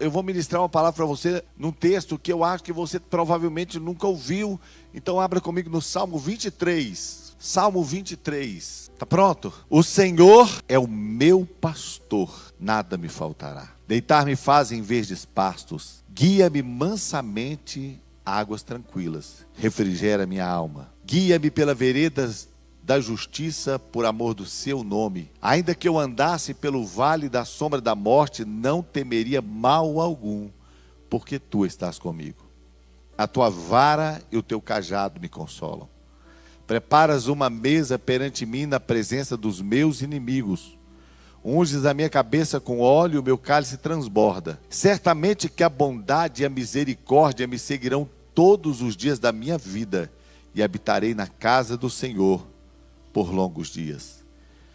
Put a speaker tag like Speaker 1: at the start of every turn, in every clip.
Speaker 1: eu vou ministrar uma palavra para você num texto que eu acho que você provavelmente nunca ouviu. Então abra comigo no Salmo 23. Salmo 23. Tá pronto? O Senhor é o meu pastor, nada me faltará. Deitar-me faz em verdes pastos, guia-me mansamente a águas tranquilas, refrigera minha alma. Guia-me pelas veredas da justiça por amor do seu nome. Ainda que eu andasse pelo vale da sombra da morte, não temeria mal algum, porque tu estás comigo. A tua vara e o teu cajado me consolam. Preparas uma mesa perante mim na presença dos meus inimigos. Unges a minha cabeça com óleo e o meu cálice transborda. Certamente que a bondade e a misericórdia me seguirão todos os dias da minha vida, e habitarei na casa do Senhor por longos dias.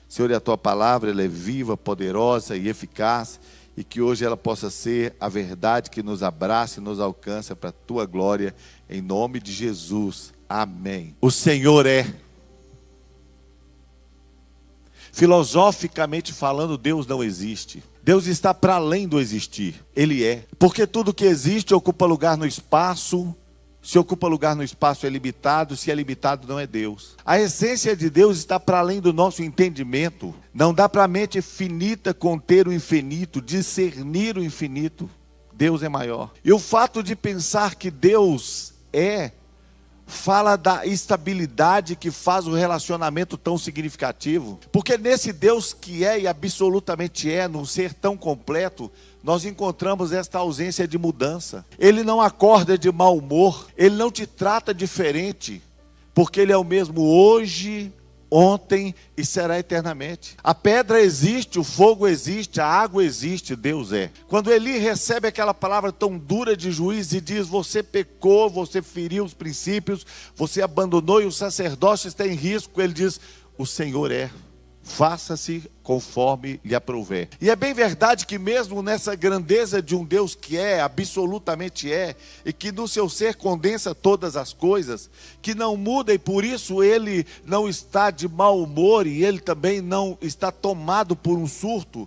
Speaker 1: Senhor, e a tua palavra, ela é viva, poderosa e eficaz, e que hoje ela possa ser a verdade que nos abraça e nos alcança para a tua glória, em nome de Jesus. Amém. O Senhor é. Filosoficamente falando, Deus não existe. Deus está para além do existir. Ele é. Porque tudo que existe ocupa lugar no espaço. Se ocupa lugar no espaço é limitado. Se é limitado, não é Deus. A essência de Deus está para além do nosso entendimento. Não dá para a mente finita conter o infinito, discernir o infinito. Deus é maior. E o fato de pensar que Deus é, fala da estabilidade que faz o relacionamento tão significativo. Porque nesse Deus que é e absolutamente é, num ser tão completo, nós encontramos esta ausência de mudança. Ele não acorda de mau humor, Ele não te trata diferente, porque Ele é o mesmo hoje, ontem e será eternamente. A pedra existe, o fogo existe, a água existe, Deus é. Quando Eli recebe aquela palavra tão dura de juiz e diz: você pecou, você feriu os princípios, você abandonou e o sacerdócio está em risco, ele diz: o Senhor é. Faça-se conforme lhe aprouver. E é bem verdade que mesmo nessa grandeza de um Deus que é, absolutamente é, e que no seu ser condensa todas as coisas, que não muda e por isso Ele não está de mau humor e Ele também não está tomado por um surto.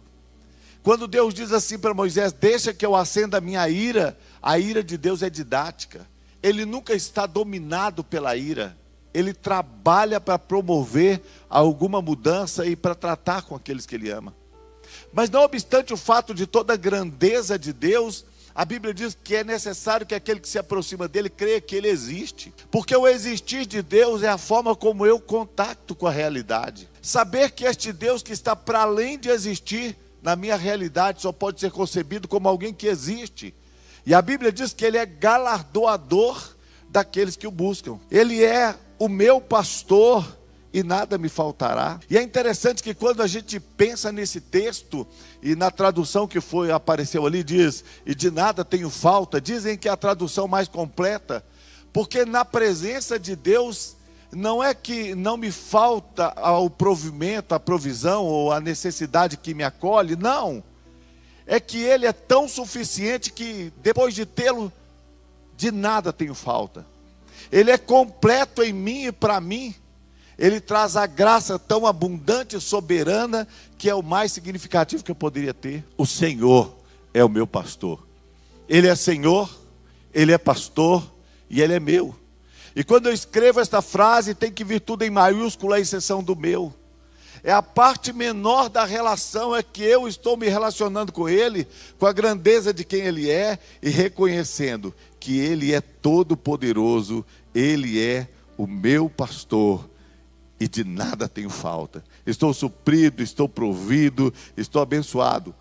Speaker 1: Quando Deus diz assim para Moisés: deixa que eu acenda a minha ira, a ira de Deus é didática. Ele nunca está dominado pela ira. Ele trabalha para promover alguma mudança e para tratar com aqueles que Ele ama. Mas não obstante o fato de toda a grandeza de Deus, a Bíblia diz que é necessário que aquele que se aproxima dEle creia que Ele existe. Porque o existir de Deus é a forma como eu contacto com a realidade. Saber que este Deus que está para além de existir, na minha realidade, só pode ser concebido como alguém que existe. E a Bíblia diz que Ele é galardoador daqueles que o buscam. Ele é o meu pastor e nada me faltará. E é interessante que quando a gente pensa nesse texto, e na tradução que apareceu ali diz: e de nada tenho falta, dizem que é a tradução mais completa, porque na presença de Deus, não é que não me falta o provimento, a provisão ou a necessidade que me acolhe, não. É que Ele é tão suficiente que depois de tê-lo, de nada tenho falta. Ele é completo em mim e para mim. Ele traz a graça tão abundante e soberana, que é o mais significativo que eu poderia ter. O Senhor é o meu pastor. Ele é Senhor, Ele é pastor e Ele é meu. E quando eu escrevo esta frase, tem que vir tudo em maiúscula, a exceção do meu. É a parte menor da relação, é que eu estou me relacionando com Ele, com a grandeza de quem Ele é, e reconhecendo que Ele é todo poderoso, Ele é o meu pastor, e de nada tenho falta. Estou suprido, estou provido, estou abençoado.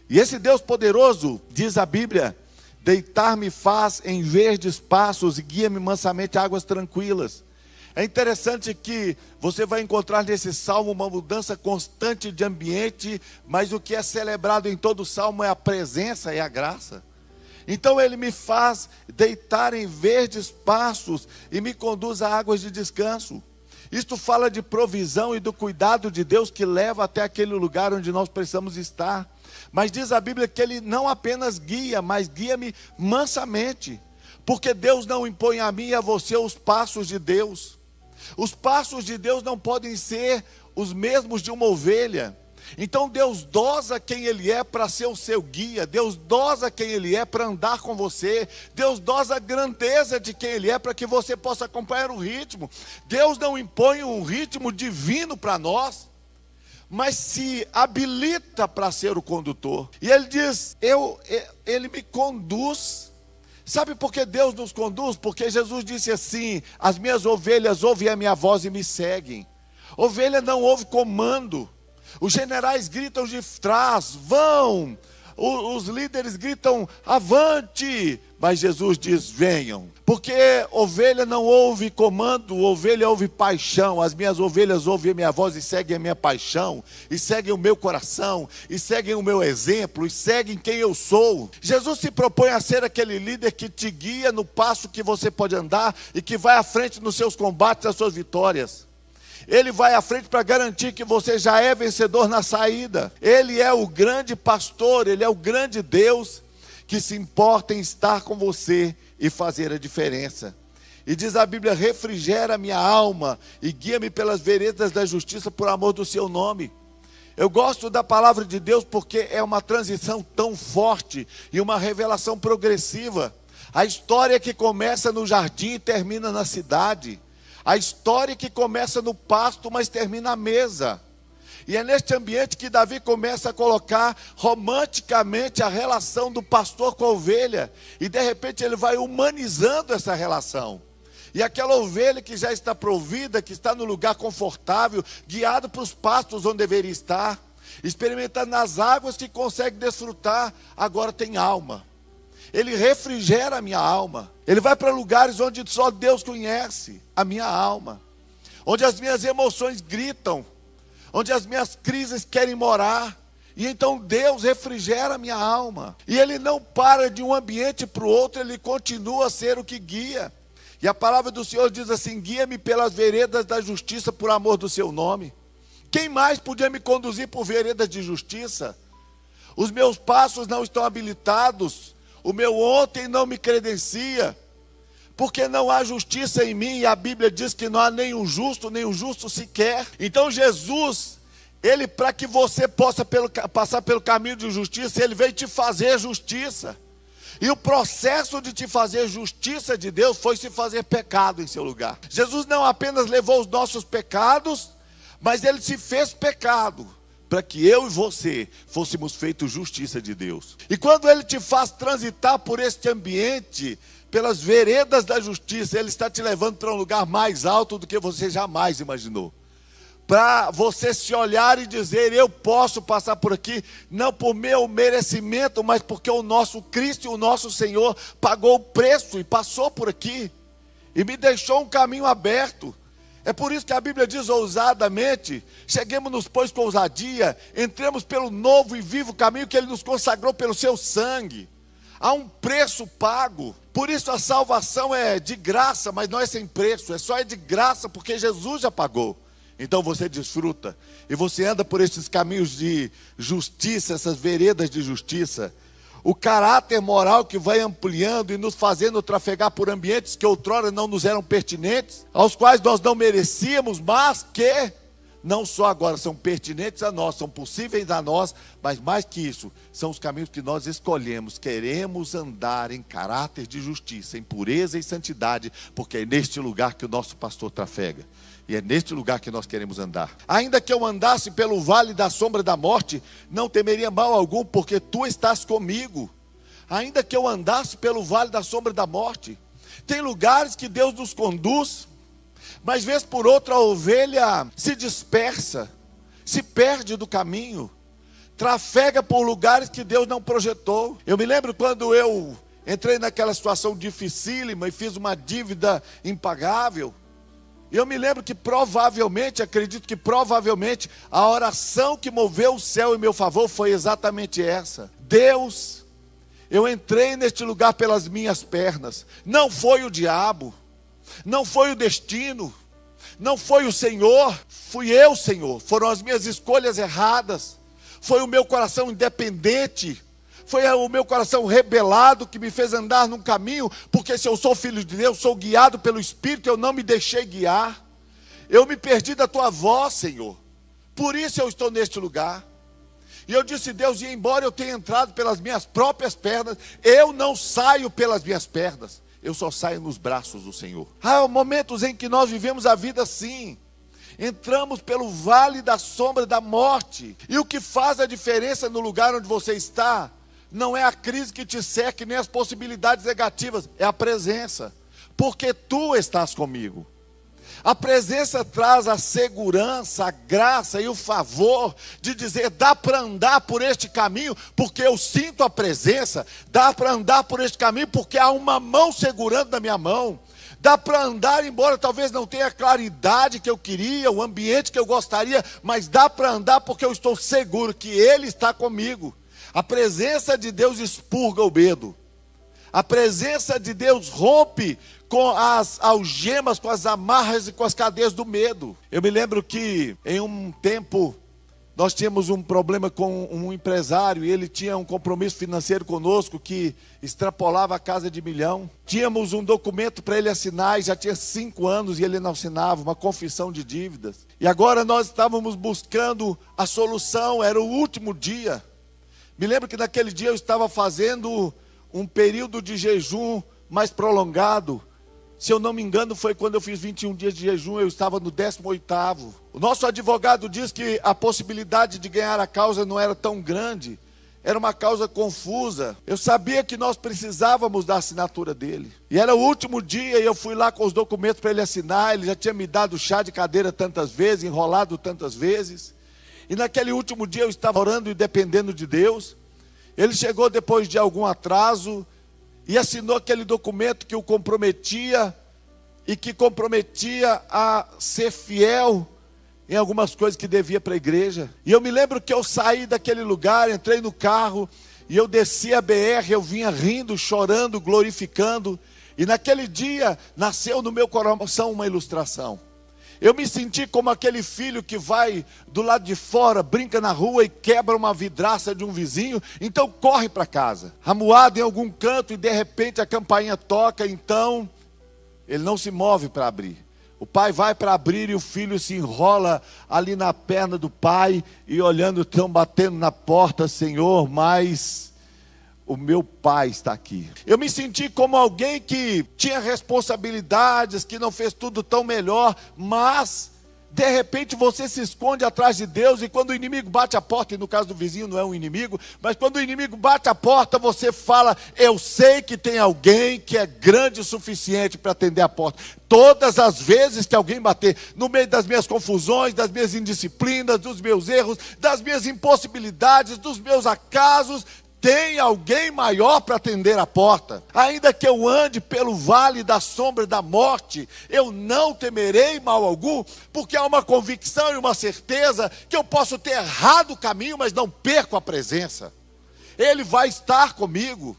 Speaker 1: E esse Deus poderoso, diz a Bíblia: deitar-me faz em verdes pastos e guia-me mansamente a águas tranquilas. É interessante que você vai encontrar nesse salmo uma mudança constante de ambiente, mas o que é celebrado em todo o salmo é a presença e a graça. Então Ele me faz deitar em verdes pastos e me conduz a águas de descanso. Isto fala de provisão e do cuidado de Deus que leva até aquele lugar onde nós precisamos estar. Mas diz a Bíblia que Ele não apenas guia, mas guia-me mansamente. Porque Deus não impõe a mim e a você os passos de Deus. Os passos de Deus não podem ser os mesmos de uma ovelha. Então Deus dosa quem Ele é para ser o seu guia. Deus dosa quem Ele é para andar com você. Deus dosa a grandeza de quem Ele é para que você possa acompanhar o ritmo. Deus não impõe um ritmo divino para nós, mas se habilita para ser o condutor. E Ele diz, Ele me conduz. Sabe por que Deus nos conduz? Porque Jesus disse assim: as minhas ovelhas ouvem a minha voz e me seguem. Ovelha não ouve comando. Os generais gritam de trás, vão. Os líderes gritam, avante. Mas Jesus diz, venham. Porque ovelha não ouve comando, ovelha ouve paixão. As minhas ovelhas ouvem a minha voz e seguem a minha paixão, e seguem o meu coração, e seguem o meu exemplo, e seguem quem eu sou. Jesus se propõe a ser aquele líder que te guia no passo que você pode andar, e que vai à frente nos seus combates, nas suas vitórias. Ele vai à frente para garantir que você já é vencedor na saída. Ele é o grande pastor, Ele é o grande Deus que se importa em estar com você e fazer a diferença. E diz a Bíblia, refrigera minha alma e guia-me pelas veredas da justiça por amor do seu nome. Eu gosto da palavra de Deus porque é uma transição tão forte e uma revelação progressiva. A história que começa no jardim e termina na cidade. A história que começa no pasto, mas termina à mesa. E é neste ambiente que Davi começa a colocar romanticamente a relação do pastor com a ovelha. E de repente ele vai humanizando essa relação. E aquela ovelha que já está provida, que está no lugar confortável, guiado para os pastos onde deveria estar, experimentando as águas que consegue desfrutar, agora tem alma. Ele refrigera a minha alma. Ele vai para lugares onde só Deus conhece a minha alma. Onde as minhas emoções gritam. Onde as minhas crises querem morar. E então Deus refrigera a minha alma. E Ele não para de um ambiente para o outro. Ele continua a ser o que guia. E a palavra do Senhor diz assim, guia-me pelas veredas da justiça por amor do seu nome. Quem mais podia me conduzir por veredas de justiça? Os meus passos não estão habilitados. O meu ontem não me credencia, porque não há justiça em mim, e a Bíblia diz que não há nenhum justo sequer. Então Jesus, Ele, para que você possa passar pelo caminho de justiça, Ele veio te fazer justiça. E o processo de te fazer justiça de Deus foi se fazer pecado em seu lugar. Jesus não apenas levou os nossos pecados, mas Ele se fez pecado, para que eu e você fôssemos feitos justiça de Deus. E quando Ele te faz transitar por este ambiente, pelas veredas da justiça, Ele está te levando para um lugar mais alto do que você jamais imaginou. Para você se olhar e dizer, eu posso passar por aqui, não por meu merecimento, mas porque o nosso Cristo e o nosso Senhor pagou o preço e passou por aqui, e me deixou um caminho aberto. É por isso que a Bíblia diz ousadamente, cheguemos-nos pois com ousadia, entremos pelo novo e vivo caminho que Ele nos consagrou pelo seu sangue. Há um preço pago, por isso a salvação é de graça, mas não é sem preço, é de graça porque Jesus já pagou. Então você desfruta, e você anda por esses caminhos de justiça, essas veredas de justiça. O caráter moral que vai ampliando e nos fazendo trafegar por ambientes que outrora não nos eram pertinentes, aos quais nós não merecíamos, mas que não só agora são pertinentes a nós, são possíveis a nós, mas mais que isso, são os caminhos que nós escolhemos. Queremos andar em caráter de justiça, em pureza e santidade, porque é neste lugar que o nosso pastor trafega. E é neste lugar que nós queremos andar. Ainda que eu andasse pelo vale da sombra da morte, não temeria mal algum, porque tu estás comigo. Ainda que eu andasse pelo vale da sombra da morte. Tem lugares que Deus nos conduz, mas vez por outra a ovelha se dispersa, se perde do caminho, trafega por lugares que Deus não projetou. Eu me lembro quando eu entrei naquela situação dificílima e fiz uma dívida impagável. Eu me lembro que acredito que provavelmente, a oração que moveu o céu em meu favor foi exatamente essa. Deus, eu entrei neste lugar pelas minhas pernas. Não foi o diabo, não foi o destino, não foi o Senhor, fui eu, Senhor. Foram as minhas escolhas erradas, foi o meu coração independente, foi o meu coração rebelado que me fez andar num caminho, porque se eu sou filho de Deus, sou guiado pelo Espírito, eu não me deixei guiar. Eu me perdi da tua voz, Senhor. Por isso eu estou neste lugar. E eu disse: Deus, e embora eu tenha entrado pelas minhas próprias pernas, eu não saio pelas minhas pernas, eu só saio nos braços do Senhor. Há momentos em que nós vivemos a vida assim. Entramos pelo vale da sombra da morte. E o que faz a diferença no lugar onde você está, não é a crise que te cerca, nem as possibilidades negativas, é a presença. Porque tu estás comigo. A presença traz a segurança, a graça e o favor de dizer: dá para andar por este caminho, porque eu sinto a presença. Dá para andar por este caminho, porque há uma mão segurando na minha mão. Dá para andar, embora talvez não tenha a claridade que eu queria, o ambiente que eu gostaria, mas dá para andar porque eu estou seguro que Ele está comigo. A presença de Deus expurga o medo. A presença de Deus rompe com as algemas, com as amarras e com as cadeias do medo. Eu me lembro que em um tempo nós tínhamos um problema com um empresário e ele tinha um compromisso financeiro conosco que extrapolava a casa de 1 milhão. Tínhamos um documento para ele assinar e já tinha 5 anos e ele não assinava, uma confissão de dívidas. E agora nós estávamos buscando a solução, era o último dia. Me lembro que naquele dia eu estava fazendo um período de jejum mais prolongado. Se eu não me engano, foi quando eu fiz 21 dias de jejum, eu estava no 18º. O nosso advogado diz que a possibilidade de ganhar a causa não era tão grande. Era uma causa confusa. Eu sabia que nós precisávamos da assinatura dele. E era o último dia e eu fui lá com os documentos para ele assinar. Ele já tinha me dado chá de cadeira tantas vezes, enrolado tantas vezes. E naquele último dia eu estava orando e dependendo de Deus. Ele chegou depois de algum atraso e assinou aquele documento que o comprometia e que comprometia a ser fiel em algumas coisas que devia para a igreja. E eu me lembro que eu saí daquele lugar, entrei no carro e eu desci a BR, eu vinha rindo, chorando, glorificando. E naquele dia nasceu no meu coração uma ilustração. Eu me senti como aquele filho que vai do lado de fora, brinca na rua e quebra uma vidraça de um vizinho, então corre para casa. Amuado em algum canto e de repente a campainha toca, então ele não se move para abrir. O pai vai para abrir e o filho se enrola ali na perna do pai e olhando, estão batendo na porta: Senhor, mas o meu pai está aqui. Eu me senti como alguém que tinha responsabilidades, que não fez tudo tão melhor, mas de repente você se esconde atrás de Deus e quando o inimigo bate a porta, e no caso do vizinho não é um inimigo, mas quando o inimigo bate a porta, você fala: eu sei que tem alguém que é grande o suficiente para atender a porta. Todas as vezes que alguém bater, no meio das minhas confusões, das minhas indisciplinas, dos meus erros, das minhas impossibilidades, dos meus acasos, tem alguém maior para atender a porta. Ainda que eu ande pelo vale da sombra da morte, eu não temerei mal algum, porque há uma convicção e uma certeza que eu posso ter errado o caminho, mas não perco a presença. Ele vai estar comigo.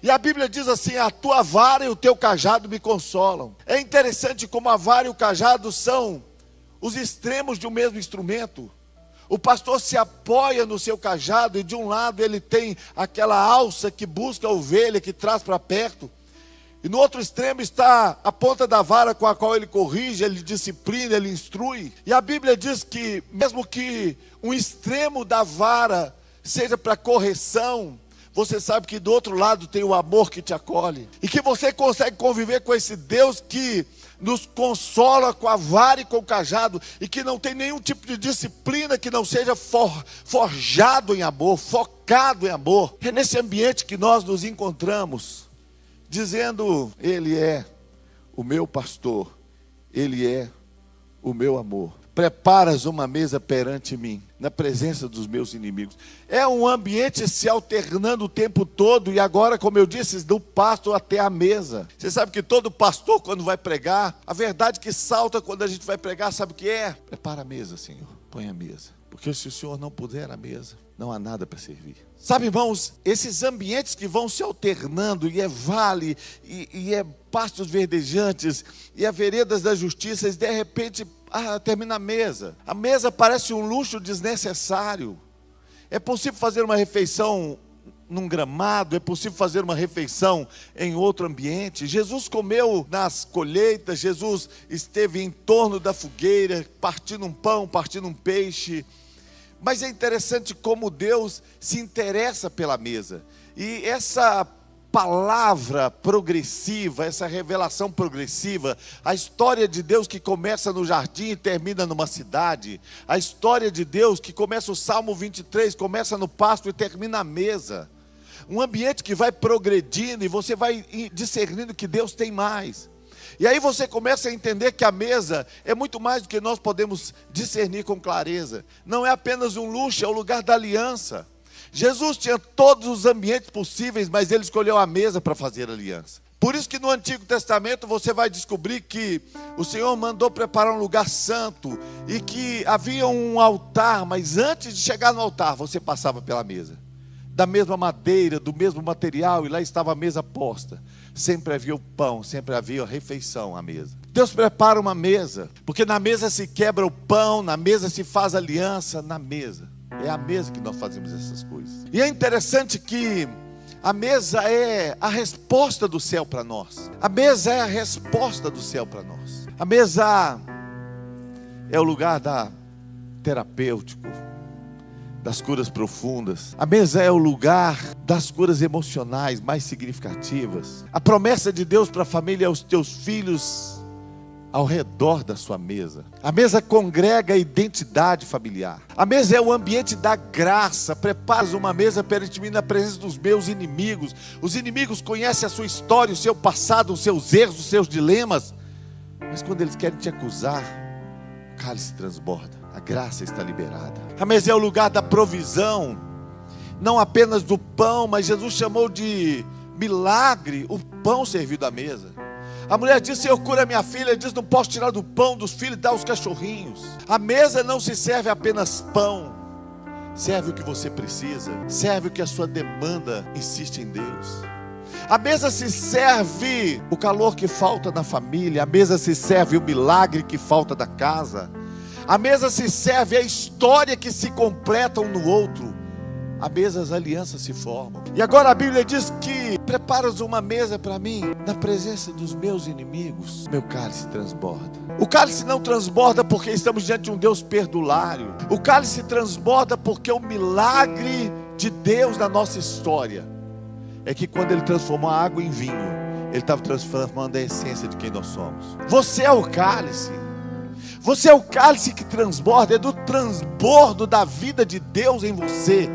Speaker 1: E a Bíblia diz assim: a tua vara e o teu cajado me consolam. É interessante como a vara e o cajado são os extremos de um mesmo instrumento. O pastor se apoia no seu cajado e de um lado ele tem aquela alça que busca a ovelha, que traz para perto. E no outro extremo está a ponta da vara com a qual ele corrige, ele disciplina, ele instrui. E a Bíblia diz que mesmo que um extremo da vara seja para correção, você sabe que do outro lado tem o amor que te acolhe. E que você consegue conviver com esse Deus que nos consola com a vara e com o cajado, e que não tem nenhum tipo de disciplina que não seja forjado em amor, focado em amor. É nesse ambiente que nós nos encontramos, dizendo: Ele é o meu pastor, Ele é o meu amor. Preparas uma mesa perante mim, na presença dos meus inimigos. É um ambiente se alternando o tempo todo, e agora, como eu disse, do pasto até a mesa. Você sabe que todo pastor, quando vai pregar, a verdade que salta quando a gente vai pregar, sabe o que é? Prepara a mesa, Senhor, põe a mesa. Porque se o Senhor não puder a mesa, não há nada para servir. Sabe, irmãos, esses ambientes que vão se alternando, e é vale, e é pastos verdejantes, e é veredas da justiça, e de repente termina a mesa. A mesa parece um luxo desnecessário. É possível fazer uma refeição num gramado, é possível fazer uma refeição em outro ambiente. Jesus comeu nas colheitas, Jesus esteve em torno da fogueira, partindo um pão, partindo um peixe. Mas é interessante como Deus se interessa pela mesa. E essa palavra progressiva, essa revelação progressiva, a história de Deus que começa no jardim e termina numa cidade, a história de Deus que começa o Salmo 23, começa no pasto e termina na mesa. Um ambiente que vai progredindo e você vai discernindo que Deus tem mais. E aí você começa a entender que a mesa é muito mais do que nós podemos discernir com clareza. Não é apenas um luxo, é o lugar da aliança. Jesus tinha todos os ambientes possíveis, mas ele escolheu a mesa para fazer aliança. Por isso que no Antigo Testamento você vai descobrir que o Senhor mandou preparar um lugar santo e que havia um altar, mas antes de chegar no altar você passava pela mesa. Da mesma madeira, do mesmo material, e lá estava a mesa posta. Sempre havia o pão, sempre havia a refeição à mesa. Deus prepara uma mesa, porque na mesa se quebra o pão, na mesa se faz aliança, na mesa. É a mesa que nós fazemos essas coisas. E é interessante que a mesa é a resposta do céu para nós. A mesa é a resposta do céu para nós. A mesa é o lugar terapêutico, das curas profundas. A mesa é o lugar das curas emocionais mais significativas. A promessa de Deus para a família é os teus filhos ao redor da sua mesa. A mesa congrega a identidade familiar. A mesa é o ambiente da graça. Preparas uma mesa perante mim na presença dos meus inimigos. Os inimigos conhecem a sua história, o seu passado, os seus erros, os seus dilemas. Mas quando eles querem te acusar, o cálice transborda. A graça está liberada. A mesa é o lugar da provisão. Não apenas do pão, mas Jesus chamou de milagre o pão servido à mesa. A mulher disse: Senhor, cura minha filha. Ele diz: não posso tirar do pão dos filhos e dar aos cachorrinhos. A mesa não se serve apenas pão. Serve o que você precisa. Serve o que a sua demanda insiste em Deus. A mesa se serve o calor que falta na família. A mesa se serve o milagre que falta da casa. A mesa se serve a história que se completa um no outro. A mesa, as alianças se formam. E agora a Bíblia diz que preparas uma mesa para mim na presença dos meus inimigos. Meu cálice transborda. O cálice não transborda porque estamos diante de um Deus perdulário. O cálice transborda porque o milagre de Deus na nossa história é que quando Ele transformou a água em vinho, Ele estava transformando a essência de quem nós somos. Você é o cálice. Você é o cálice que transborda. É do transbordo da vida de Deus em você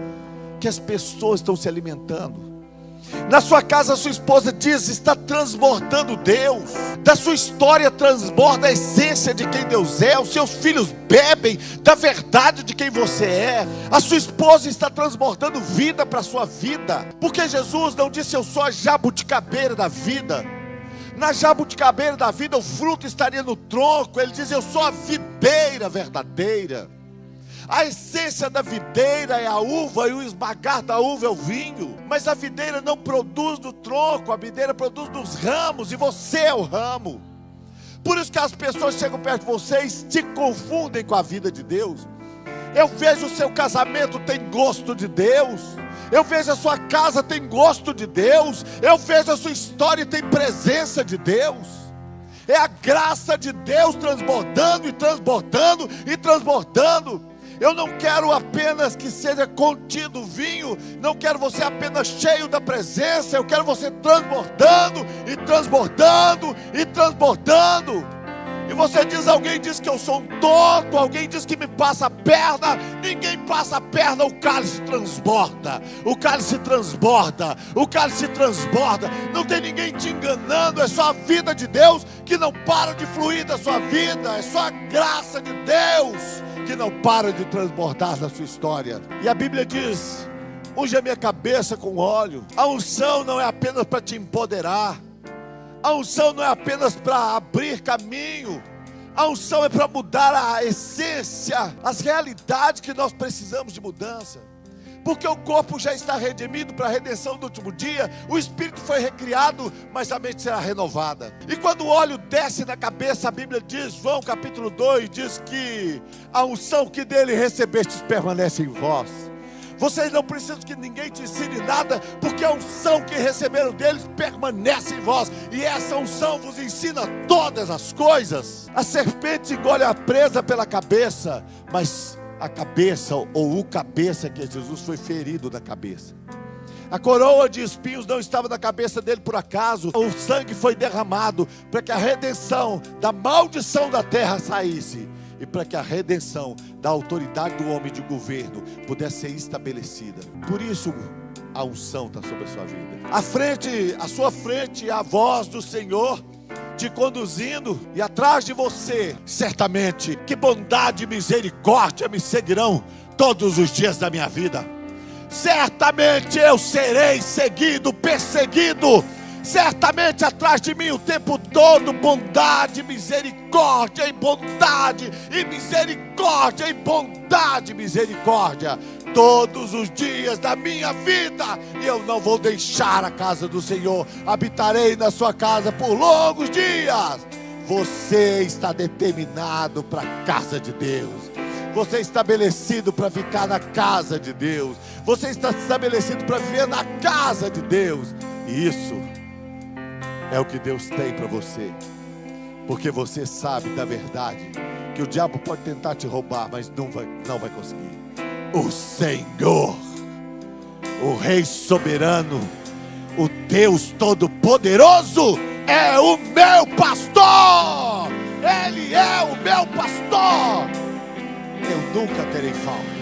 Speaker 1: que as pessoas estão se alimentando. Na sua casa, a sua esposa diz: está transbordando Deus. Da sua história transborda a essência de quem Deus é. Os seus filhos bebem da verdade de quem você é. A sua esposa está transbordando vida para a sua vida. Porque Jesus não disse: eu sou a jabuticabeira da vida. Na jabuticabeira da vida o fruto estaria no tronco. Ele diz: eu sou a videira verdadeira. A essência da videira é a uva, e o esmagar da uva é o vinho. Mas a videira não produz do tronco, a videira produz dos ramos, e você é o ramo. Por isso que as pessoas chegam perto de vocês, te confundem com a vida de Deus. Eu vejo o seu casamento tem gosto de Deus. Eu vejo a sua casa tem gosto de Deus. Eu vejo a sua história e tem presença de Deus. É a graça de Deus transbordando e transbordando e transbordando. Eu não quero apenas que seja contido vinho, não quero você apenas cheio da presença, eu quero você transbordando e transbordando e transbordando. E você diz: alguém diz que eu sou um tonto, alguém diz que me passa a perna. Ninguém passa a perna, o cálice transborda. O cálice transborda, o cálice transborda. Não tem ninguém te enganando, é só a vida de Deus que não para de fluir da sua vida. É só a graça de Deus que não para de transbordar na sua história. E a Bíblia diz: unge a minha cabeça com óleo. A unção não é apenas para te empoderar. A unção não é apenas para abrir caminho. A unção é para mudar a essência, as realidades que nós precisamos de mudança. Porque o corpo já está redimido para a redenção do último dia. O espírito foi recriado, mas a mente será renovada. E quando o óleo desce na cabeça, a Bíblia diz, João capítulo 2, diz que a unção que dele recebestes permanece em vós. Vocês não precisam que ninguém te ensine nada, porque a unção que receberam deles permanece em vós. E essa unção vos ensina todas as coisas. A serpente engole a presa pela cabeça, mas a cabeça, ou o cabeça, que é Jesus, foi ferido na cabeça. A coroa de espinhos não estava na cabeça dele por acaso. O sangue foi derramado para que a redenção da maldição da terra saísse, e para que a redenção da autoridade do homem de governo pudesse ser estabelecida. Por isso a unção está sobre a sua vida. À sua frente, a voz do Senhor te conduzindo, e atrás de você, certamente, que bondade e misericórdia me seguirão todos os dias da minha vida. Certamente eu serei seguido, perseguido. Certamente atrás de mim o tempo todo, bondade, misericórdia e bondade, e misericórdia e bondade, misericórdia, todos os dias da minha vida. E eu não vou deixar a casa do Senhor, habitarei na sua casa por longos dias. Você está determinado para a casa de Deus. Você é estabelecido para ficar na casa de Deus. Você está estabelecido para viver na casa de Deus. E isso é o que Deus tem para você. Porque você sabe da verdade, que o diabo pode tentar te roubar, mas não vai conseguir. O Senhor, o Rei soberano, o Deus todo-poderoso, é o meu pastor. Ele é o meu pastor. Eu nunca terei falta.